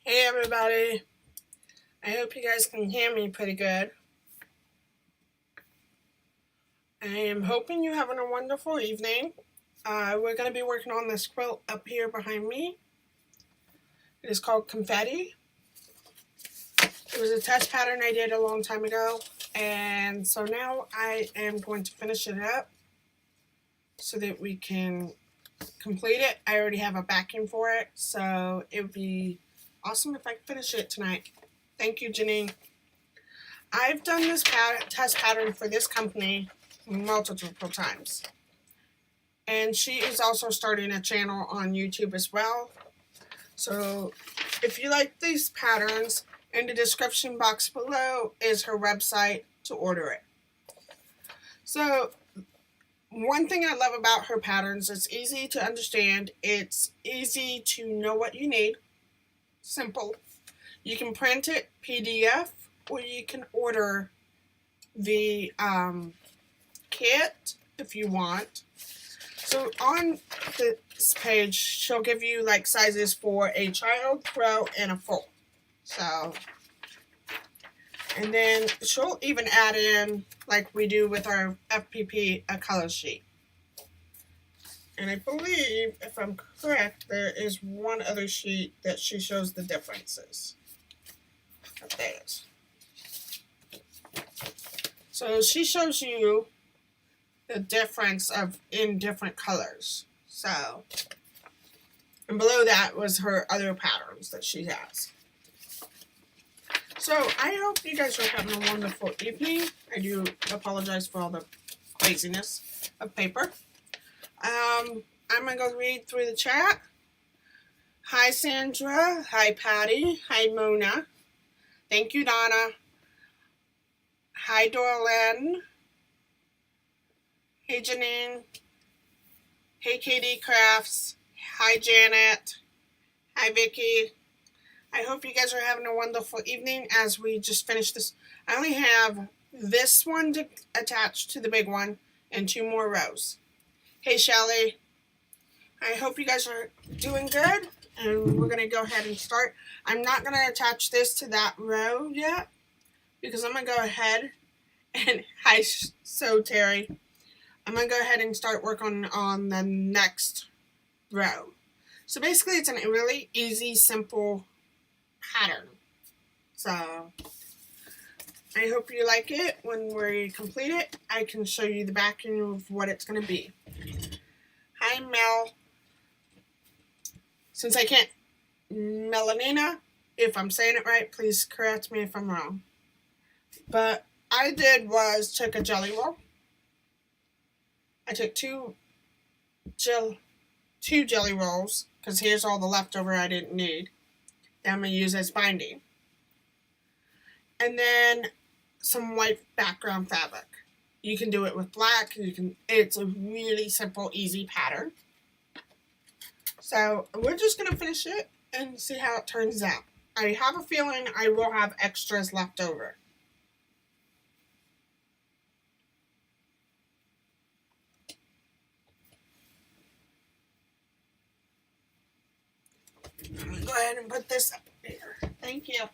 Hey everybody, I hope you guys can hear me pretty good. I am hoping you're having a wonderful evening. We're going to be working on this quilt up here behind me. It is called Confetti. It was a test pattern I did a long time ago, and so now I am going to finish it up so that we can complete it. I already have a backing for it, so it would be awesome if I could finish it tonight. Thank you, Janine. I've done this test pattern for this company multiple times. And she is also starting a channel on YouTube as well. So if you like these patterns, in the description box below is her website to order it. So one thing I love about her patterns, it's easy to understand. It's easy to know what you need. Simple. You can print it PDF or you can order the kit if you want. So on this page, she'll give you like sizes for a child, pro, and a full. So, and then she'll even add in, like we do with our FPP, a color sheet. And I believe, if I'm correct, there is one other sheet that she shows the differences. There it is. So she shows you the difference of in different colors. So, and below that was her other patterns that she has. So I hope you guys are having a wonderful evening. I do apologize for all the craziness of paper. I'm gonna go read through the chat. Hi Sandra. Hi Patty. Hi Mona. Thank you Donna. Hi Dorlyn. Hey Janine. Hey Katie Crafts. Hi Janet. Hi Vicky. I hope you guys are having a wonderful evening as we just finished this. I only have this one to attach to the big one and 2 more rows. Hey Shelly. I hope you guys are doing good and we're going to go ahead and start. I'm not going to attach this to that row yet because I'm going to go ahead and, hi So Terry. I'm going to go ahead and start working on the next row. So basically it's a really easy, simple pattern. So I hope you like it. When we complete it, I can show you the backing of what it's going to be. Hi Mel. Since I can't, Melanina, if I'm saying it right, please correct me if I'm wrong. But I did was took a jelly roll. I took two jelly rolls because here's all the leftover I didn't need that I'm going to use as binding. And then some white background fabric. You can do it with black. It's a really simple, easy pattern. So we're just going to finish it and see how it turns out. I have a feeling I will have extras left over. I'm going to go ahead and put this up here. Thank you.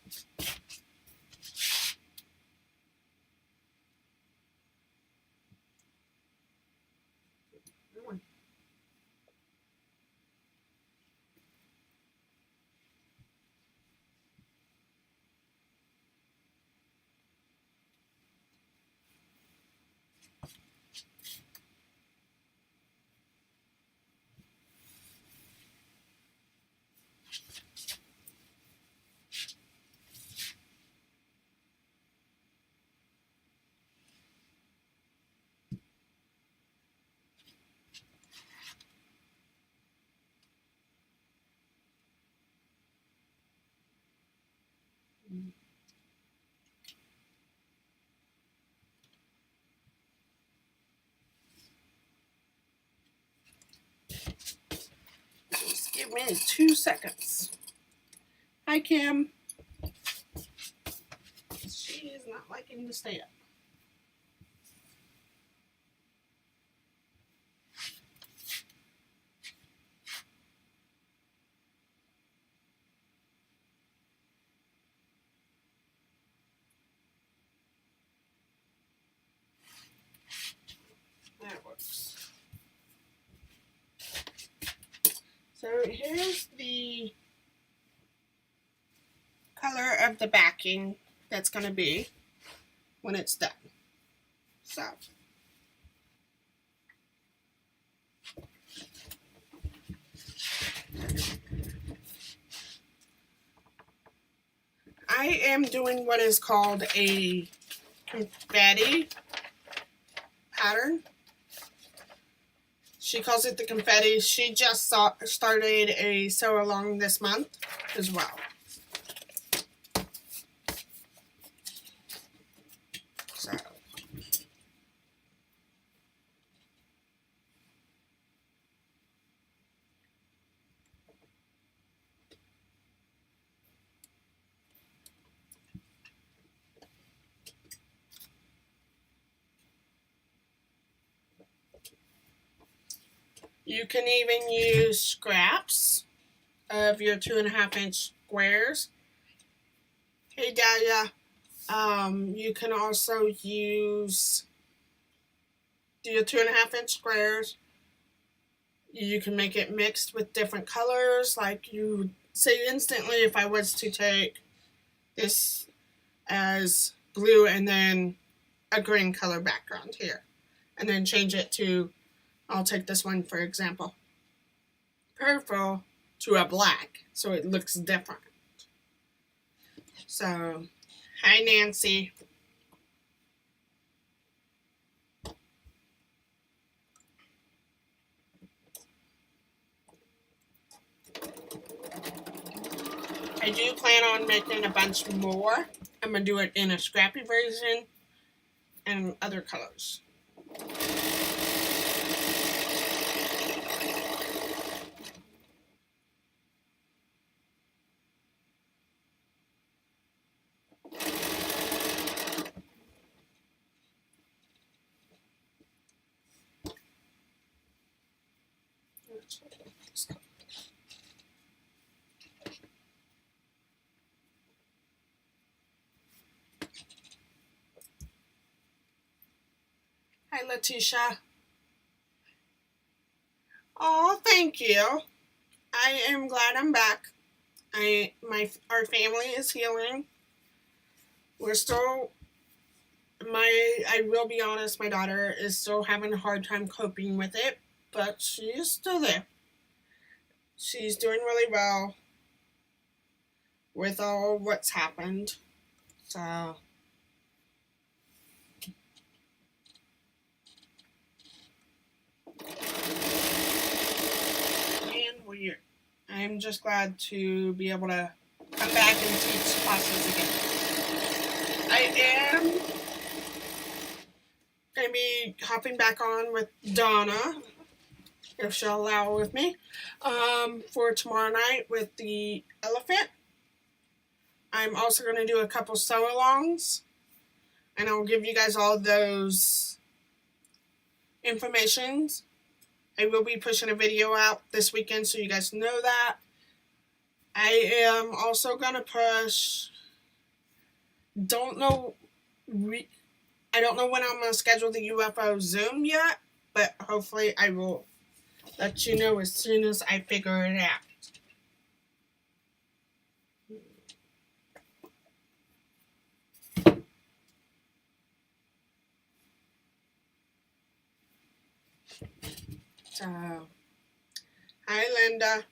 Just give me 2 seconds. Hi, Kim. She is not liking to stay up. So here's the color of the backing that's going to be when it's done. So I am doing what is called a confetti pattern. She calls it the confetti. She just started a sew along this month as well. So you can even use scraps of your 2.5-inch squares. Hey Dahlia, you can also use your 2.5-inch squares. You can make it mixed with different colors, like you say instantly if I was to take this as blue and then a green color background here, and then change it to, I'll take this one for example, purple to a black, so it looks different. So, hi Nancy. I do plan on making a bunch more. I'm going to do it in a scrappy version and other colors. Hi, Letitia. Oh, thank you. I am glad I'm back. Our family is healing. We're still, I will be honest, my daughter is still having a hard time coping with it, but she is still there. She's doing really well with all what's happened. So, and I'm just glad to be able to come back and teach classes again. I am going to be hopping back on with Donna, if she'll allow with me, for tomorrow night with the elephant. I'm also going to do a couple sew-alongs, and I'll give you guys all those informations. I will be pushing a video out this weekend, so you guys know that. I am also going to push, I don't know when I'm going to schedule the UFO Zoom yet, but hopefully I will let you know as soon as I figure it out. So, hi Linda.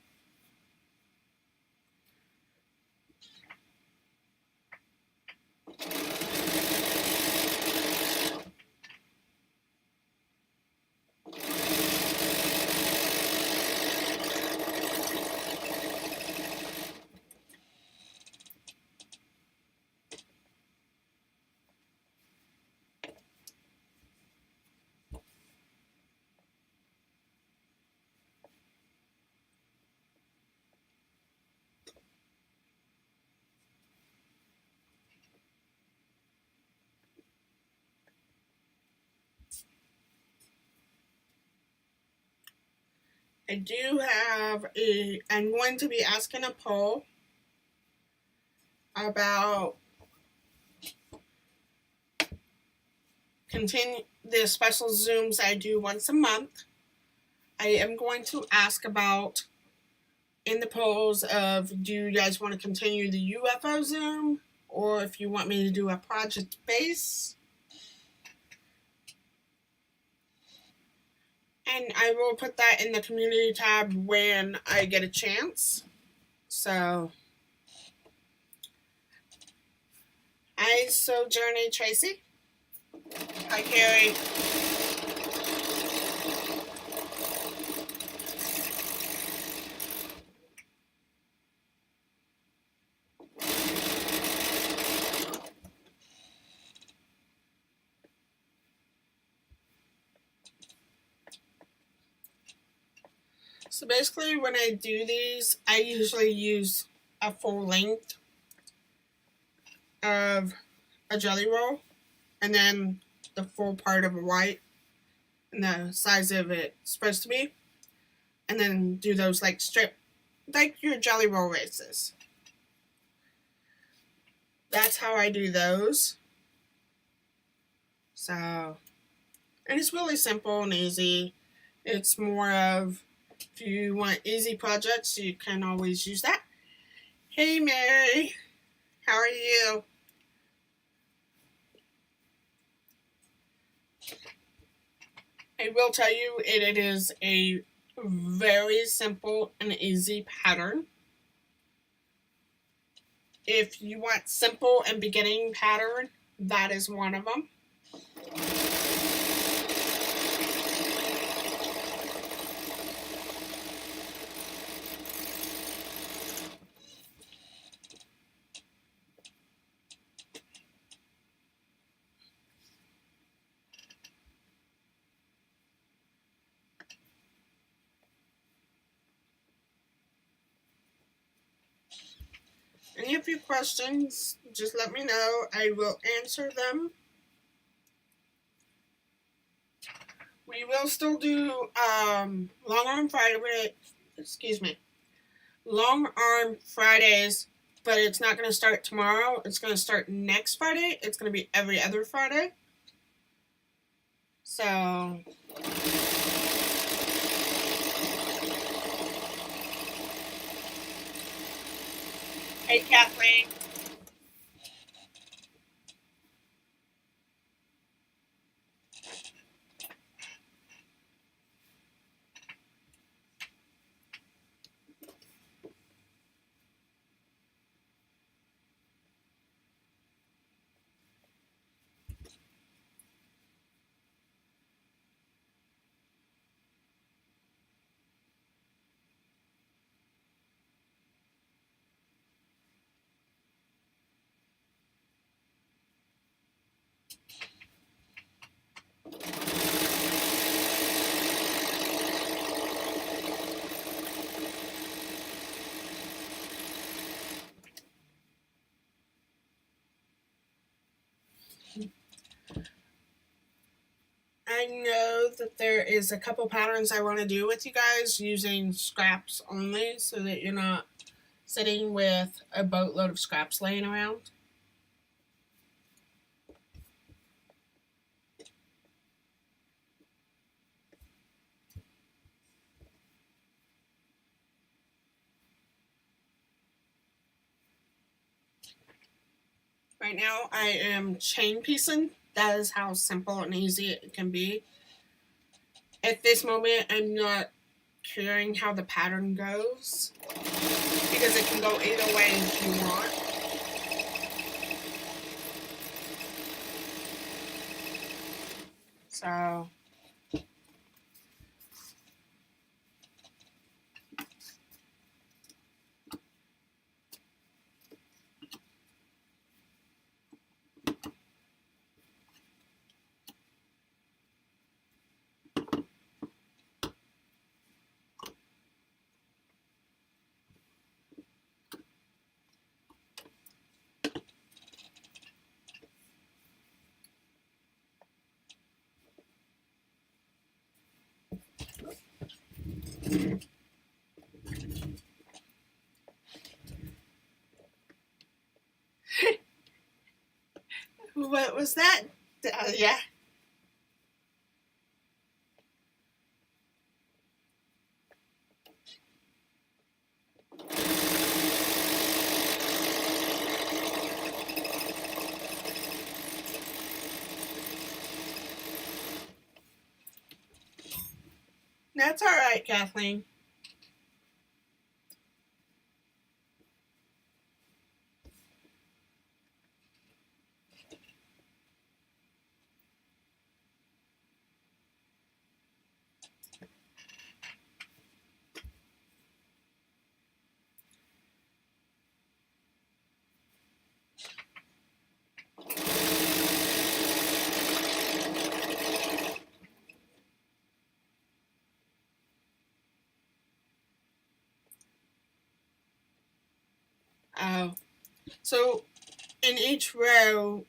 I'm going to be asking a poll about continue the special Zooms I do once a month. I am going to ask about in the polls of, do you guys want to continue the UFO Zoom, or if you want me to do a project base. And I will put that in the community tab when I get a chance. So, hi, Sojourner Tracy. Hi, Carrie. So basically, when I do these, I usually use a full length of a jelly roll, and then the full part of a white, and the size of it's supposed to be, and then do those like strip, like your jelly roll races. That's how I do those. So, and it's really simple and easy. It's more of, if you want easy projects, you can always use that. Hey, Mary. How are you? I will tell you, it is a very simple and easy pattern. If you want simple and beginning pattern, that is one of them. Any of your questions, just let me know. I will answer them. We will still do long arm Friday. Long arm Fridays, but it's not going to start tomorrow. It's going to start next Friday. It's going to be every other Friday. So, hey, Kathleen. I know that there is a couple patterns I want to do with you guys using scraps only, so that you're not sitting with a boatload of scraps laying around. Right now I am chain piecing. That is how simple and easy it can be. At this moment, I'm not caring how the pattern goes, because it can go either way if you want. So, what was that? Yeah. That's alright, Kathleen. Oh. So in each row,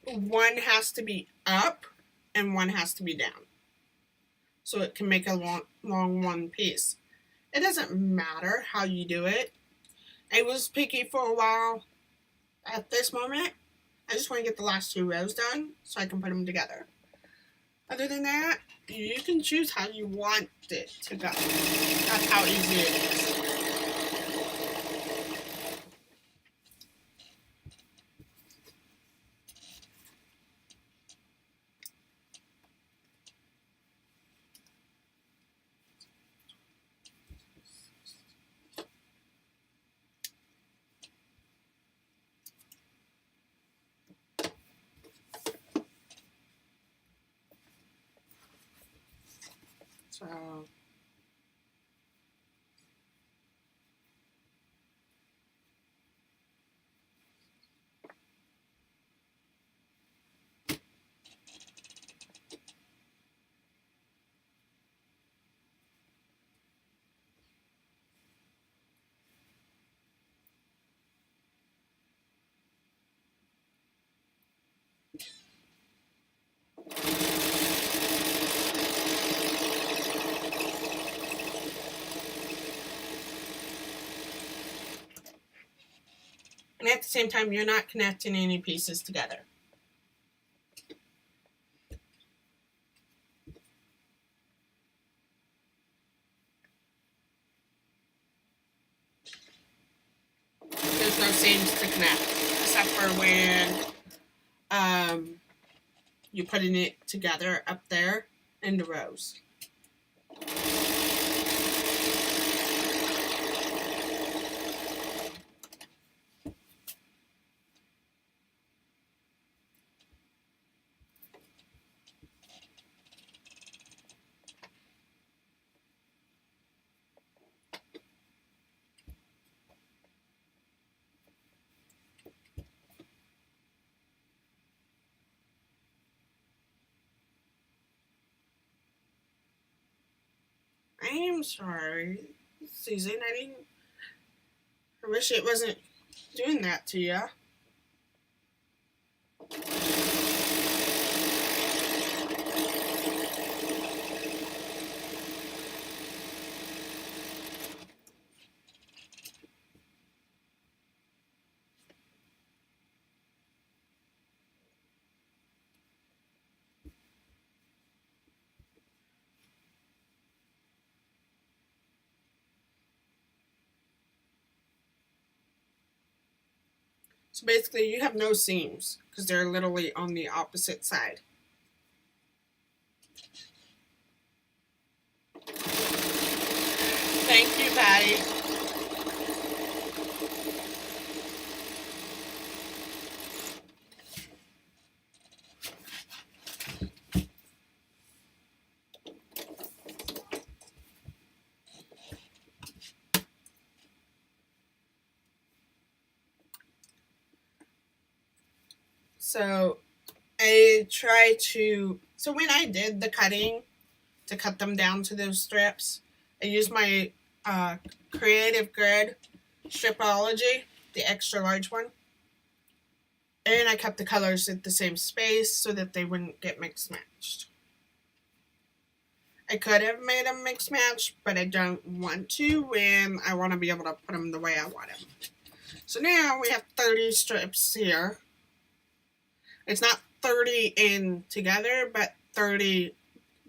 one has to be up and one has to be down. So it can make a long one piece. It doesn't matter how you do it. I was picky for a while. At this moment, I just want to get the last 2 rows done so I can put them together. Other than that, you can choose how you want it to go. That's how easy it is. So and at the same time, you're not connecting any pieces together. There's no seams to connect, except for when you're putting it together up there in the rows. I am sorry, Susan. I wish it wasn't doing that to you. So basically, you have no seams because they're literally on the opposite side. Thank you, Patty. So I try to. So when I did the cutting to cut them down to those strips, I used my Creative Grid Stripology, the extra large one. And I kept the colors at the same space so that they wouldn't get mixed matched. I could have made them mixed match, but I don't want to when I want to be able to put them the way I want them. So now we have 30 strips here. It's not 30 in together, but 30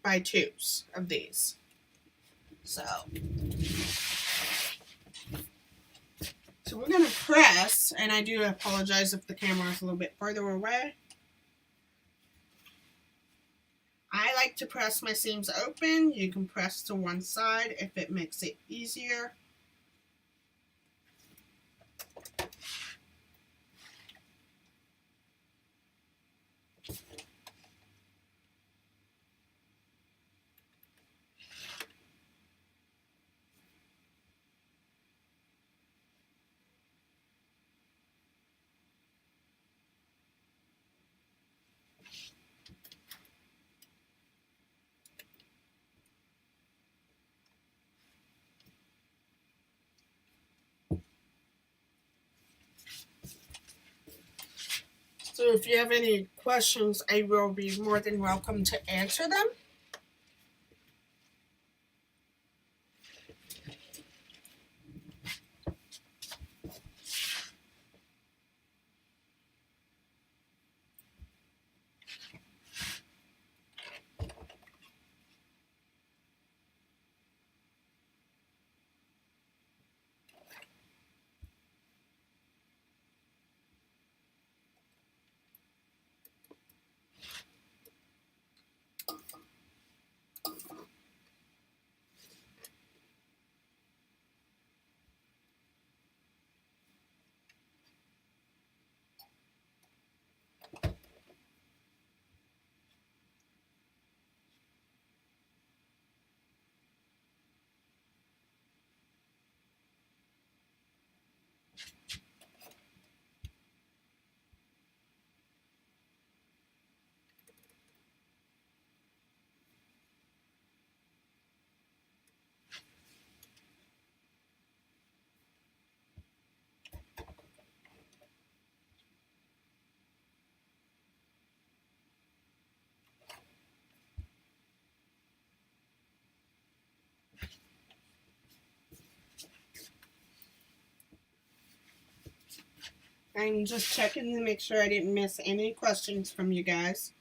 by 2s of these. So we're going to press, and I do apologize if the camera is a little bit farther away. I like to press my seams open. You can press to one side if it makes it easier. So if you have any questions, I will be more than welcome to answer them. I'm just checking to make sure I didn't miss any questions from you guys.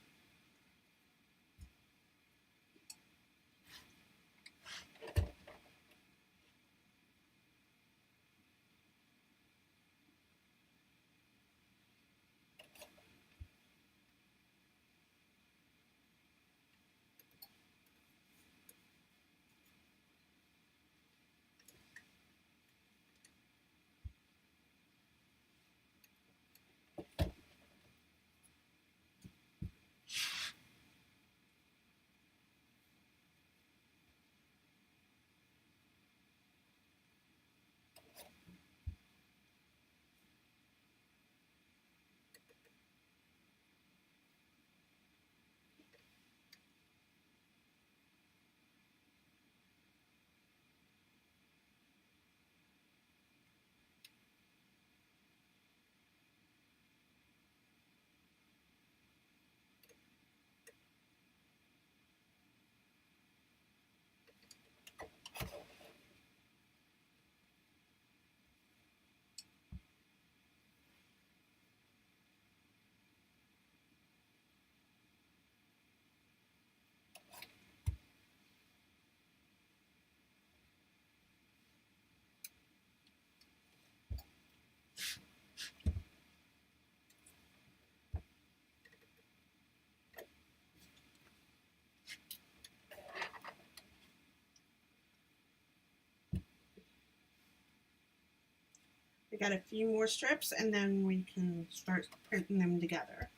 We got a few more strips and then we can start printing them together.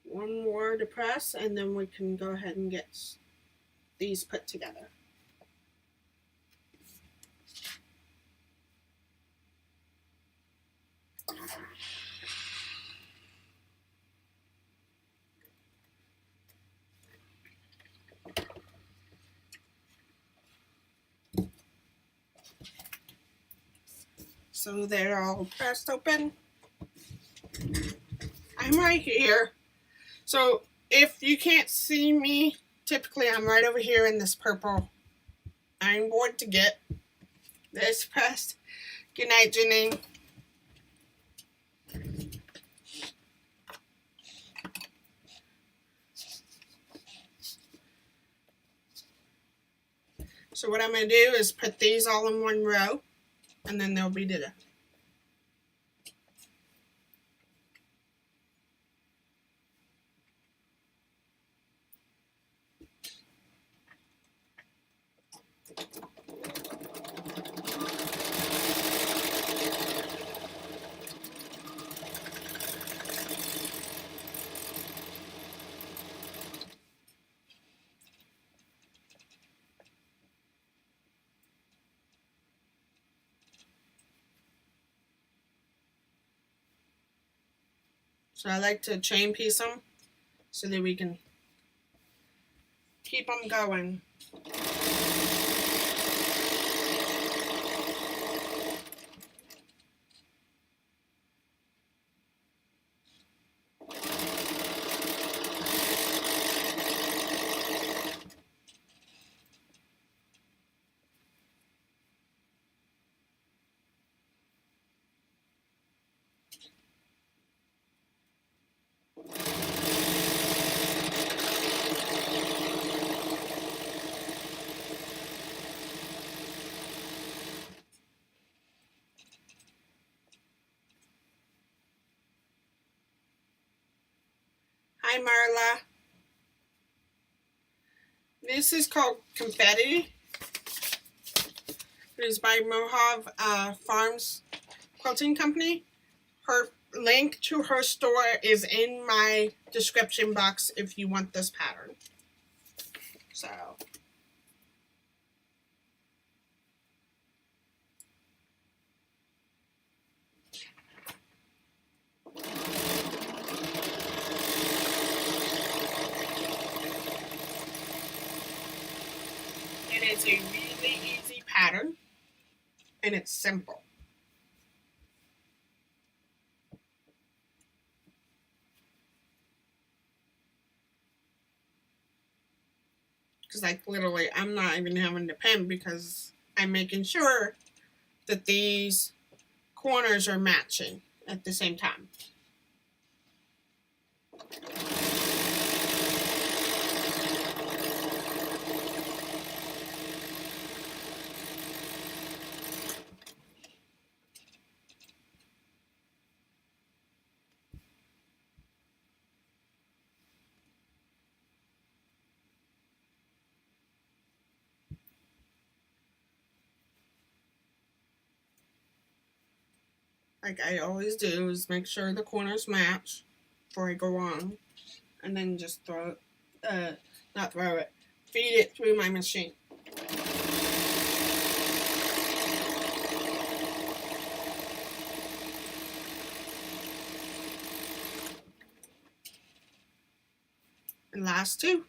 One more to press and then we can go ahead and get these put together. So they're all pressed open. I'm right here. So if you can't see me, typically I'm right over here in this purple iron board to get this pressed. Good night, Janine. So what I'm going to do is put these all in one row, and then they'll be done. So I like to chain piece them so that we can keep them going. Hi, Marla. This is called Confetti. It is by Mojave Farms Quilting Company. Her link to her store is in my description box if you want this pattern. So it is a really easy pattern, and it's simple. Because like literally, I'm not even having to pen because I'm making sure that these corners are matching at the same time. Like I always do, is make sure the corners match before I go on, and then just throw it, not throw it, feed it through my machine. And last two.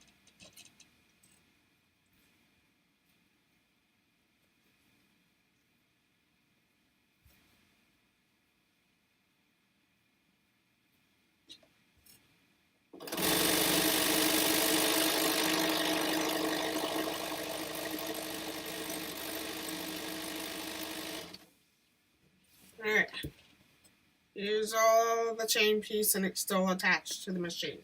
Alright. Here's all the chain piece, and it's still attached to the machine.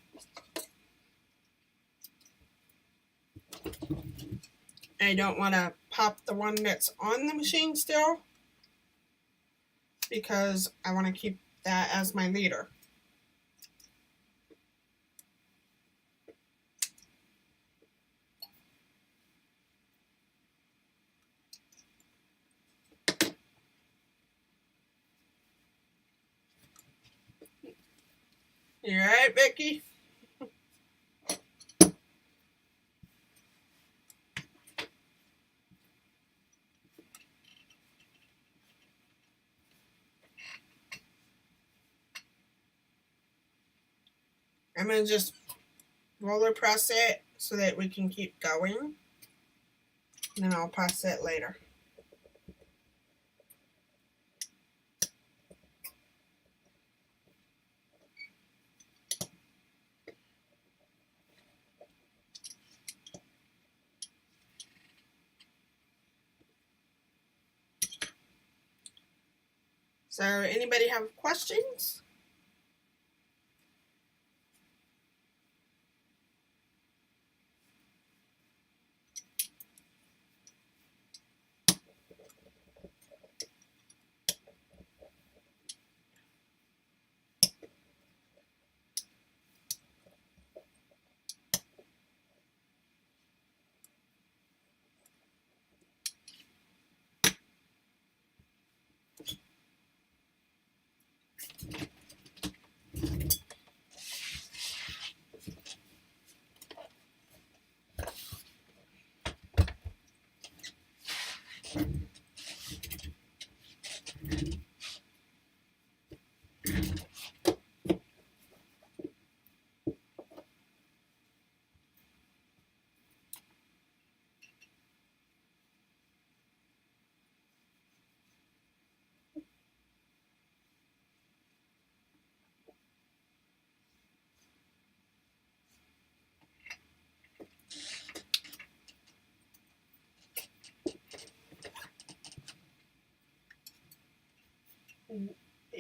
I don't want to pop the one that's on the machine still, because I want to keep that as my leader. You alright, Vicky? I'm going to just roller press it so that we can keep going. And then I'll press it later. So anybody have questions?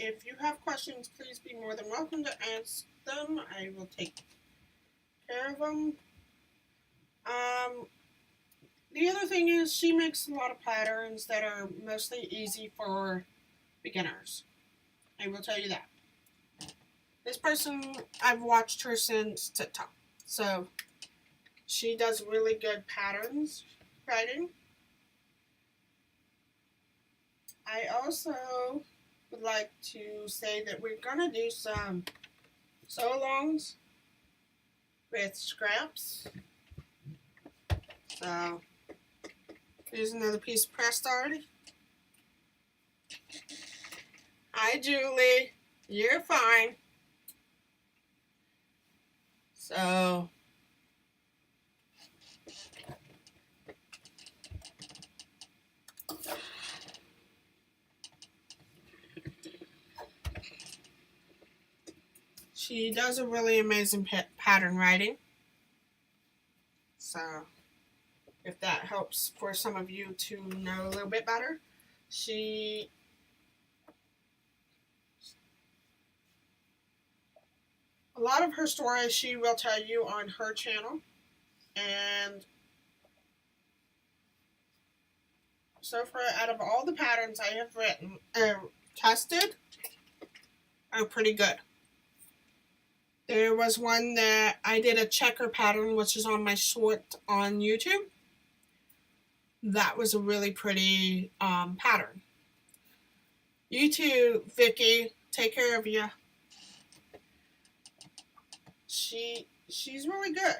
If you have questions, please be more than welcome to ask them. I will take care of them. The other thing is she makes a lot of patterns that are mostly easy for beginners. I will tell you that. This person, I've watched her since TikTok. So she does really good patterns writing. I also would like to say that we're going to do some sew-alongs with scraps. So here's another piece pressed already. Hi, Julie. You're fine. So she does a really amazing pattern writing. So if that helps for some of you to know a little bit better, a lot of her stories she will tell you on her channel. And so far, out of all the patterns I have written tested, are pretty good. There was one that I did a checker pattern, which is on my short on YouTube. That was a really pretty pattern. You too, Vicky. Take care of you. She's really good.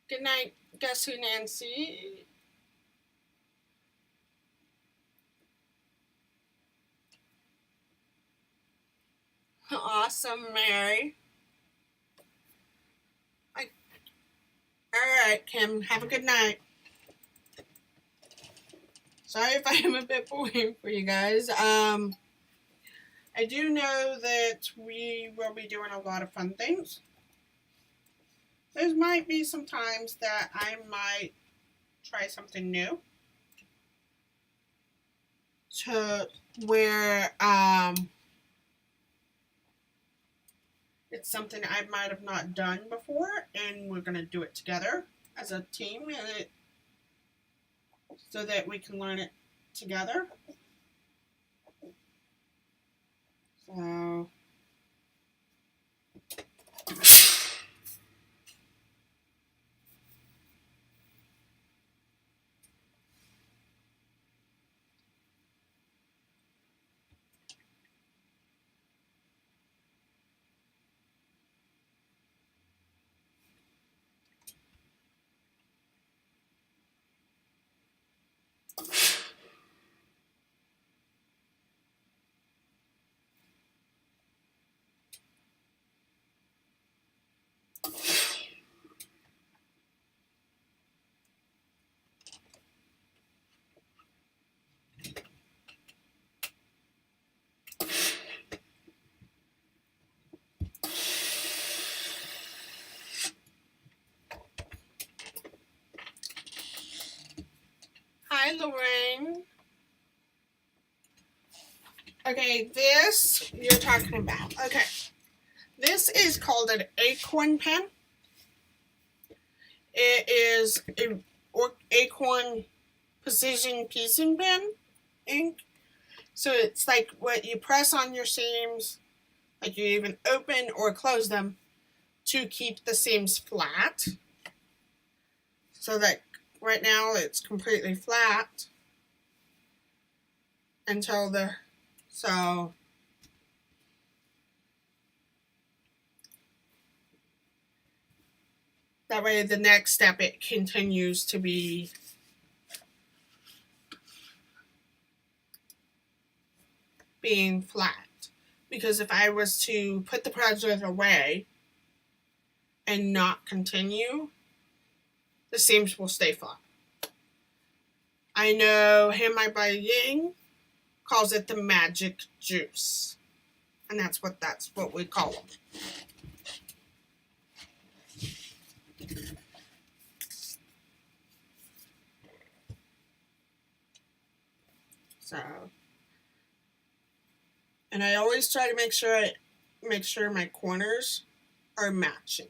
Good night. Guess who, Nancy? Awesome, Mary. Alright, Kim. Have a good night. Sorry if I am a bit boring for you guys. I do know that we will be doing a lot of fun things. There might be some times that I might try something new. To where it's something I might have not done before, and we're going to do it together as a team, and so that we can learn it together. So Hi, Lorraine. Okay, this you're talking about. Okay. This is called an acorn pen. It is an acorn precision piecing pen ink. So it's like what you press on your seams, like you even open or close them to keep the seams flat. So that right now it's completely flat until so that way the next step it continues to be being flat. Because if I was to put the project away and not continue, the seams will stay flat. I know Him I By Ying calls it the magic juice. And that's what we call them. So, and I always try to make sure my corners are matching.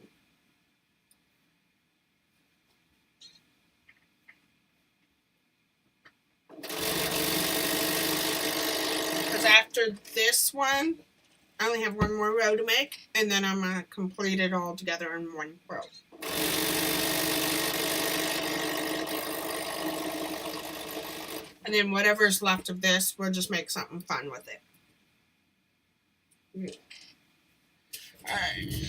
Because after this one, I only have one more row to make, and then I'm going to complete it all together in one row. And then whatever's left of this, we'll just make something fun with it. Alright.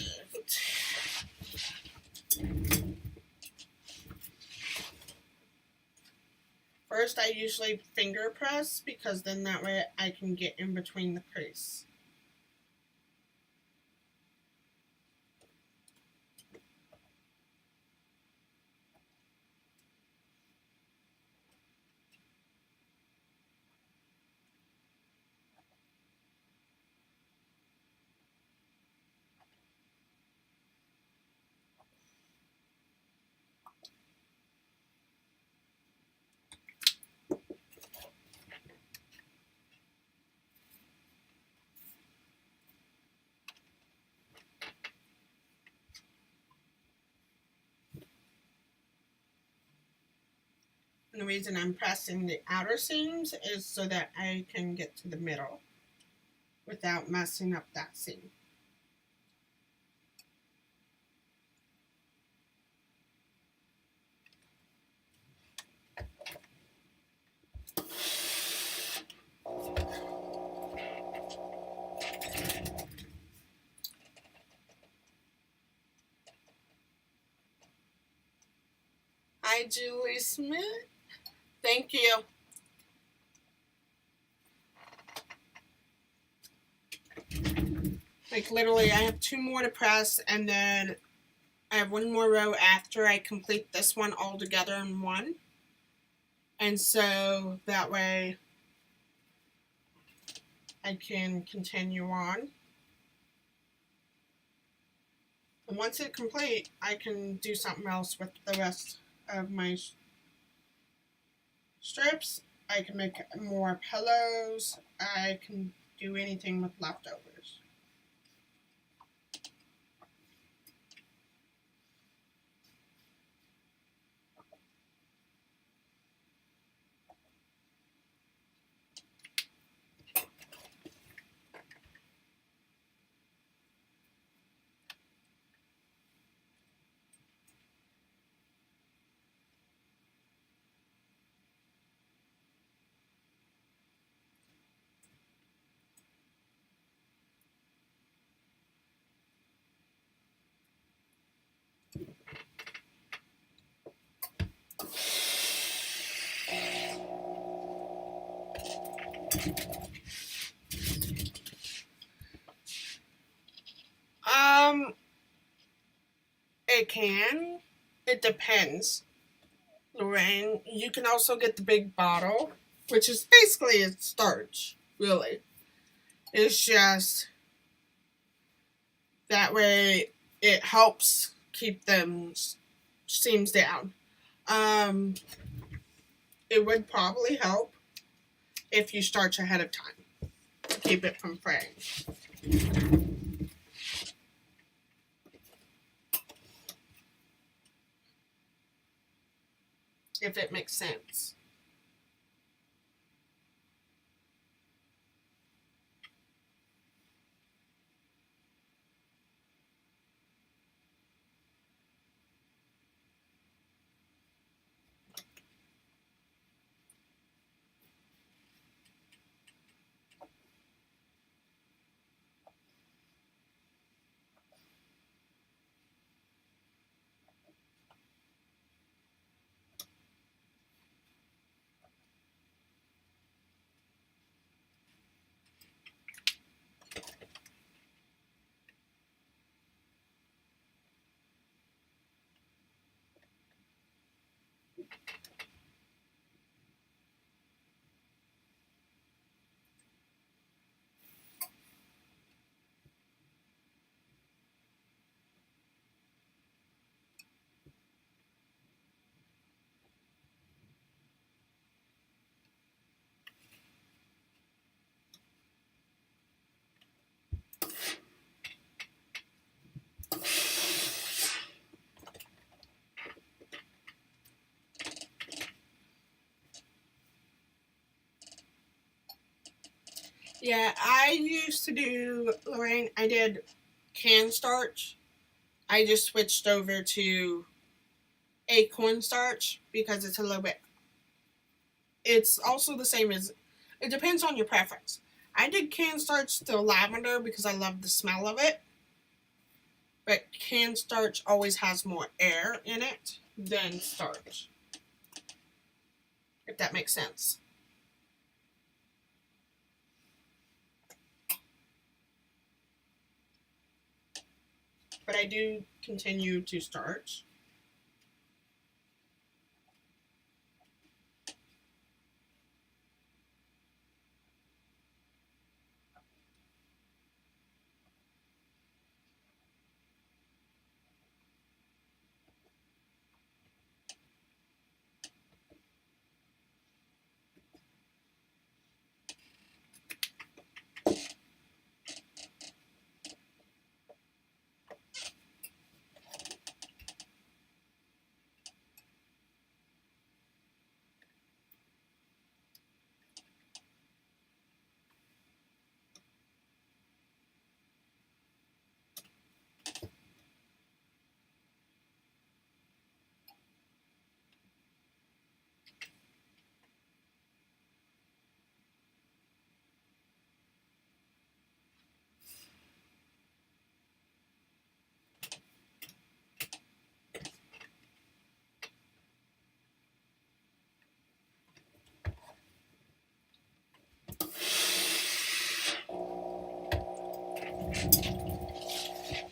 First, I usually finger press because then that way I can get in between the crease. And the reason I'm pressing the outer seams is so that I can get to the middle without messing up that seam. Hi, Julie Smith. Thank you. Like literally, I have 2 more to press, and then I have 1 more row after I complete this one all together in one. And so that way I can continue on. And once it's complete, I can do something else with the rest of my strips. I can make more pillows. I can do anything with leftovers. It can. It depends. Lorraine, you can also get the big bottle, which is basically a starch, really. It's just that way it helps keep them seams down. it would probably help if you starch ahead of time to keep it from fraying. If it makes sense. Yeah, I used to do, Lorraine, I did can starch. I just switched over to acorn starch because it's a little bit, it's also the same as, it depends on your preference. I did can starch to lavender because I love the smell of it, but can starch always has more air in it than starch, if that makes sense. But I do continue to starch.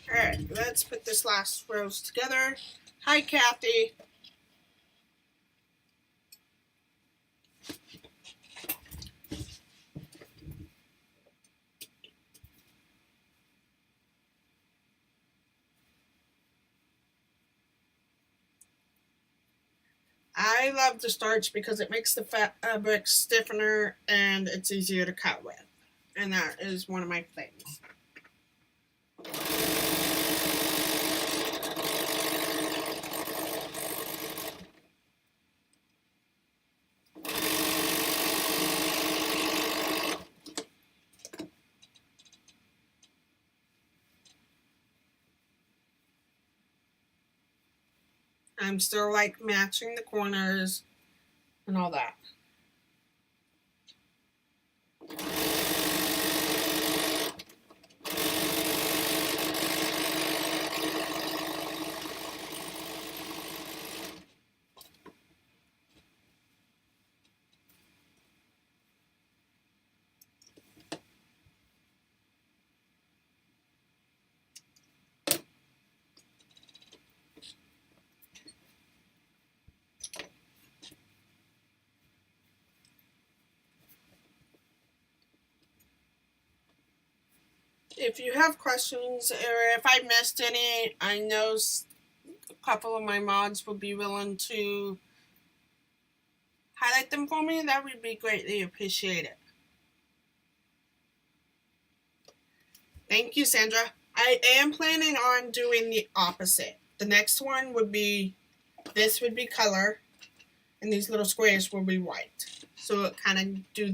Alright, let's put this last rose together. Hi, Kathy. I love the starch because it makes the fabric stiffer and it's easier to cut with. And that is one of my things. I'm still like matching the corners and all that. If you have questions or if I missed any, I know a couple of my mods would be willing to highlight them for me, that would be greatly appreciated. Thank you, Sandra. I am planning on doing the opposite. The next one would be, this would be color, and these little squares will be white. So it kind of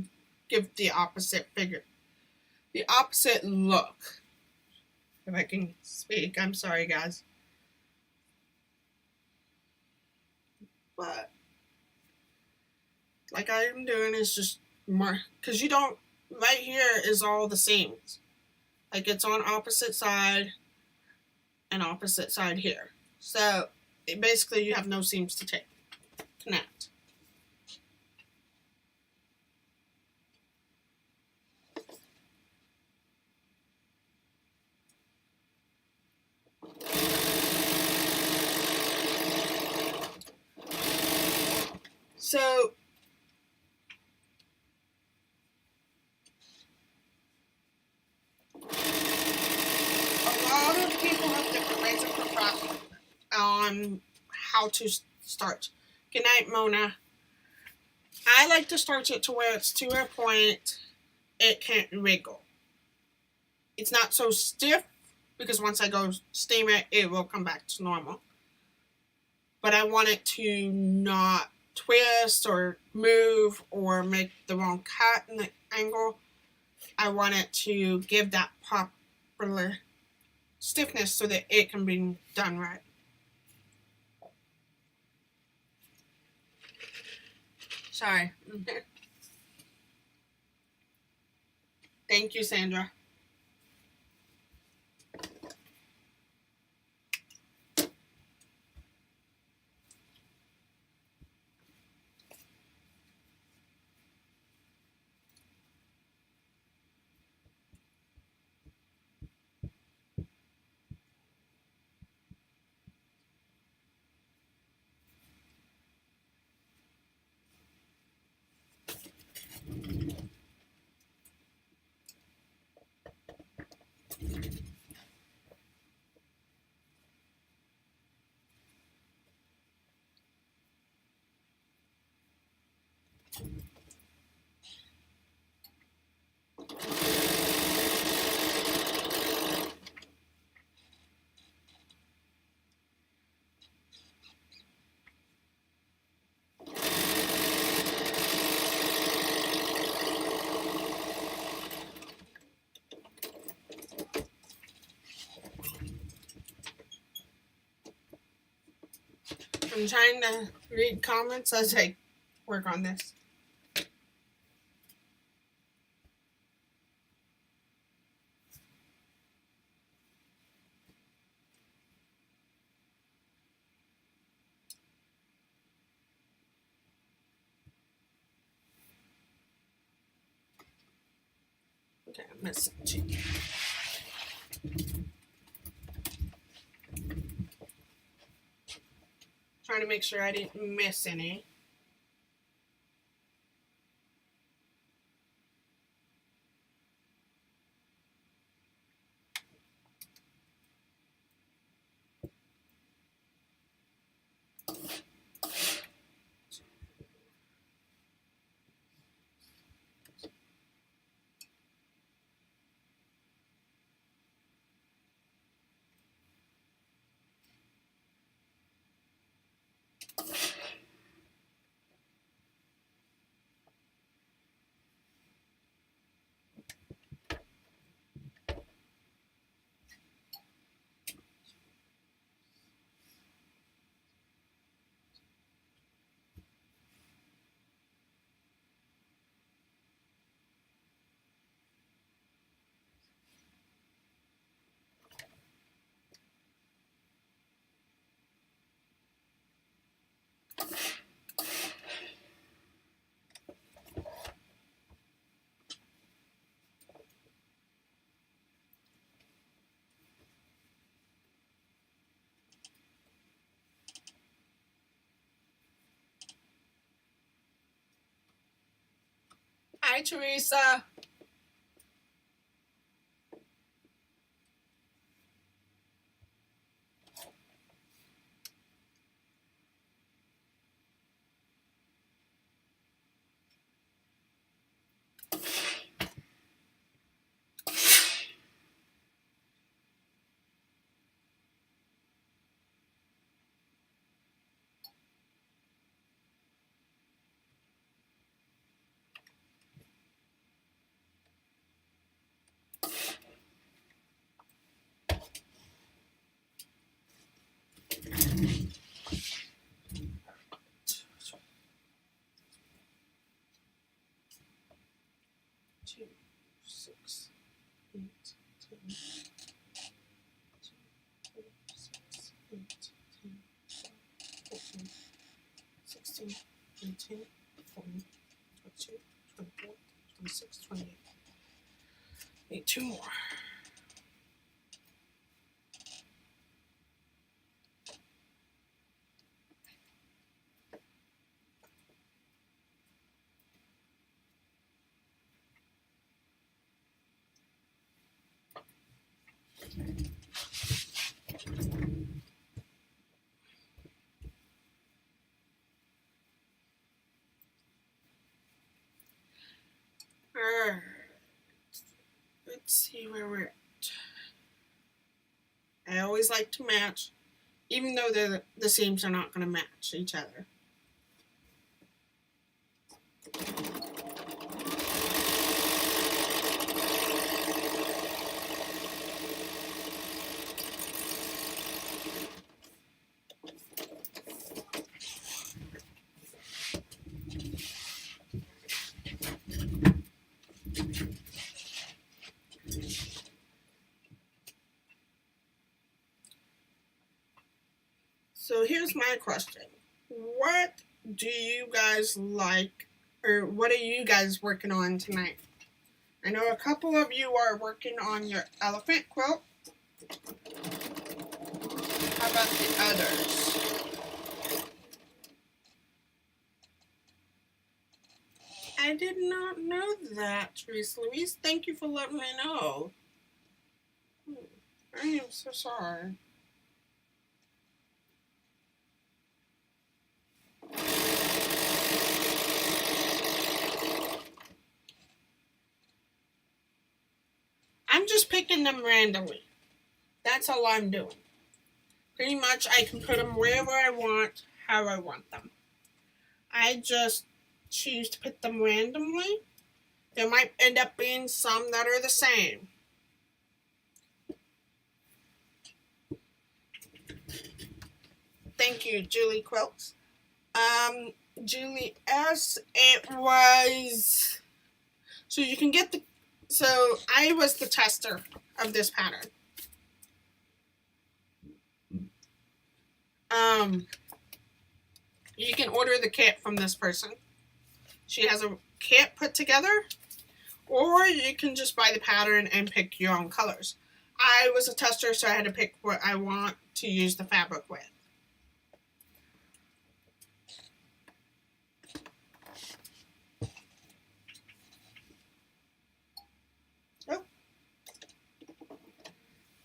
give the opposite figure, the opposite look. If I can speak, I'm sorry, guys. But like I'm doing is just more, because you don't, right here is all the same. Like it's on opposite side and opposite side here. So basically you have no seams to connect. So a lot of people have different ways of processing on how to start. Good night, Mona. I like to start it to where it's to a point it can't wiggle. It's not so stiff because once I go steam it, it will come back to normal. But I want it to not twist or move or make the wrong cut in the angle. I want it to give that proper stiffness so that it can be done right. Sorry. Thank you, Sandra. I'm trying to read comments as I work on this. Okay, I'm missing two. Trying to make sure I didn't miss any. Hi, Teresa. 2 more. Let's see where we're at. I always like to match, even though the seams are not going to match each other. So here's my question. What do you guys like, or what are you guys working on tonight? I know a couple of you are working on your elephant quilt. How about the others? I did not know that, Teresa Louise. Thank you for letting me know. I am so sorry. I'm just picking them randomly. That's all I'm doing. Pretty much I can put them wherever I want, how I want them. I just choose to put them randomly. There might end up being some that are the same. Thank you, Julie Quilts. Julie S. It was... So you can get the... So I was the tester of this pattern. You can order the kit from this person. She has a kit put together. Or you can just buy the pattern and pick your own colors. I was a tester, so I had to pick what I want to use the fabric with. Oh.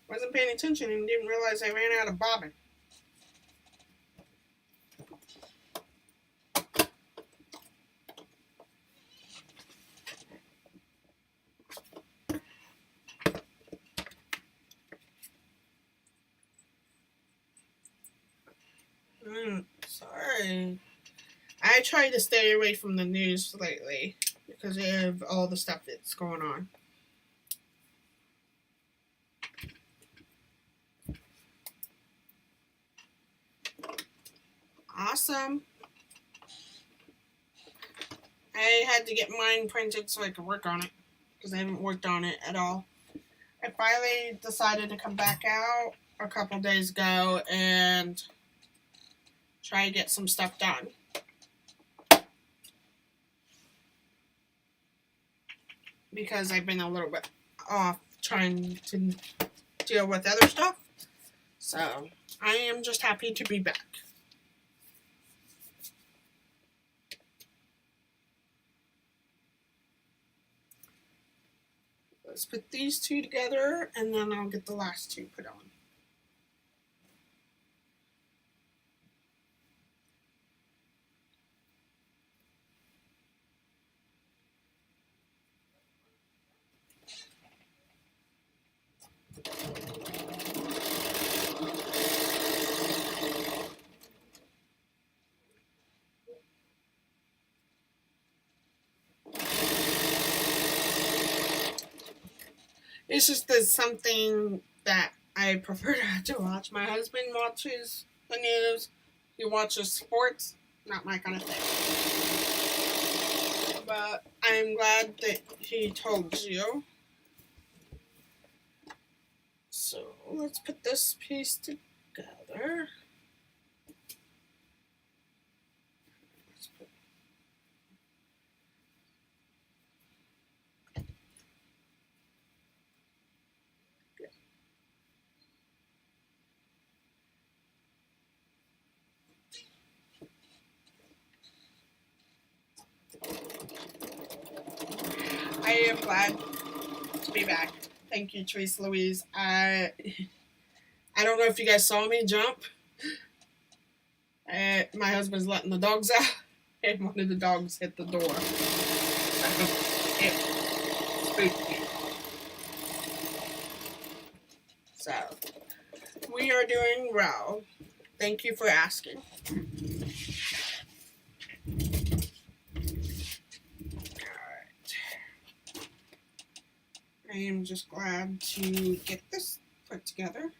Wasn't paying attention and didn't realize I ran out of bobbin. Sorry. I try to stay away from the news lately because of all the stuff that's going on. Awesome. I had to get mine printed so I could work on it because I haven't worked on it at all. I finally decided to come back out a couple days ago and try to get some stuff done. Because I've been a little bit off trying to deal with other stuff. So I am just happy to be back. Let's put these two together and then I'll get the last two put on. It's just something that I prefer not to watch. My husband watches the news. He watches sports. Not my kind of thing. But I'm glad that he told you. So let's put this piece together. am glad to be back. Thank you, Teresa Louise. I don't know if you guys saw me jump. My husband's letting the dogs out, and one of the dogs hit the door. It spooked me. So, we are doing well. Thank you for asking. Alright. I am just glad to get this put together.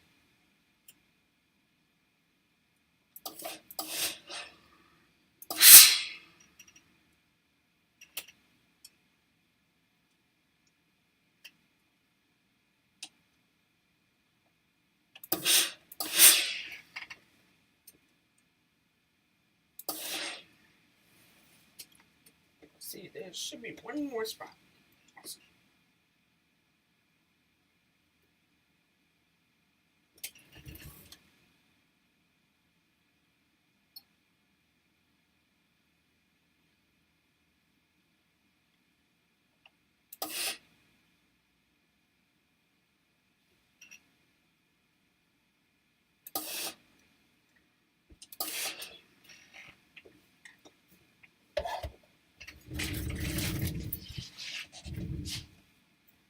See, there should be one more spot. Awesome.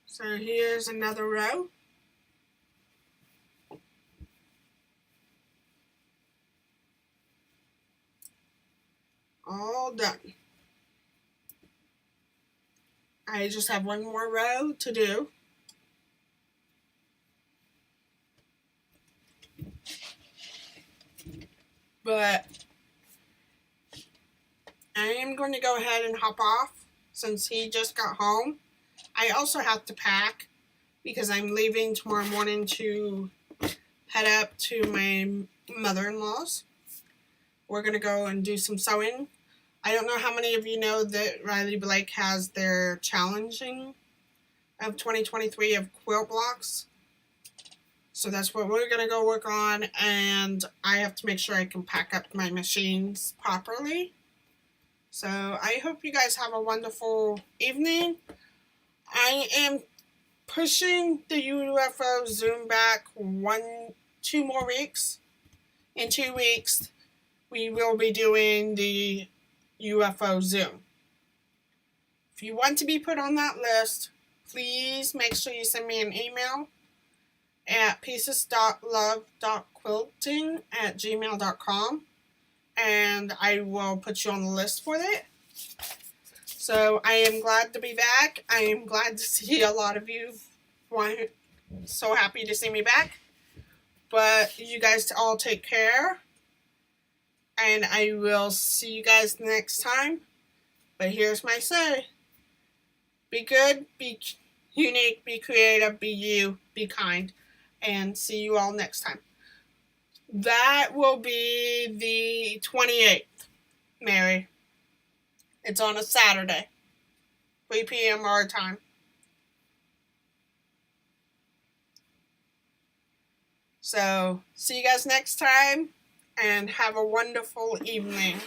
So here's another row. All done. I just have one more row to do. But I am going to go ahead and hop off since he just got home. I also have to pack because I'm leaving tomorrow morning to head up to my mother-in-law's. We're going to go and do some sewing. I don't know how many of you know that Riley Blake has their challenging of 2023 of quilt blocks. So that's what we're going to go work on, and I have to make sure I can pack up my machines properly. So I hope you guys have a wonderful evening. I am pushing the UFO Zoom back 2 more weeks. In 2 weeks, we will be doing the UFO Zoom. If you want to be put on that list, please make sure you send me an email at pieces.love.quilting@gmail.com, and I will put you on the list for it. So I am glad to be back. I am glad to see a lot of you. So happy to see me back. But you guys all take care, and I will see you guys next time. But here's my say. Be good, be unique, be creative, be you, be kind, and see you all next time. That will be the 28th, Mary. It's on a Saturday, 3 p.m. our time. So, see you guys next time, and have a wonderful evening.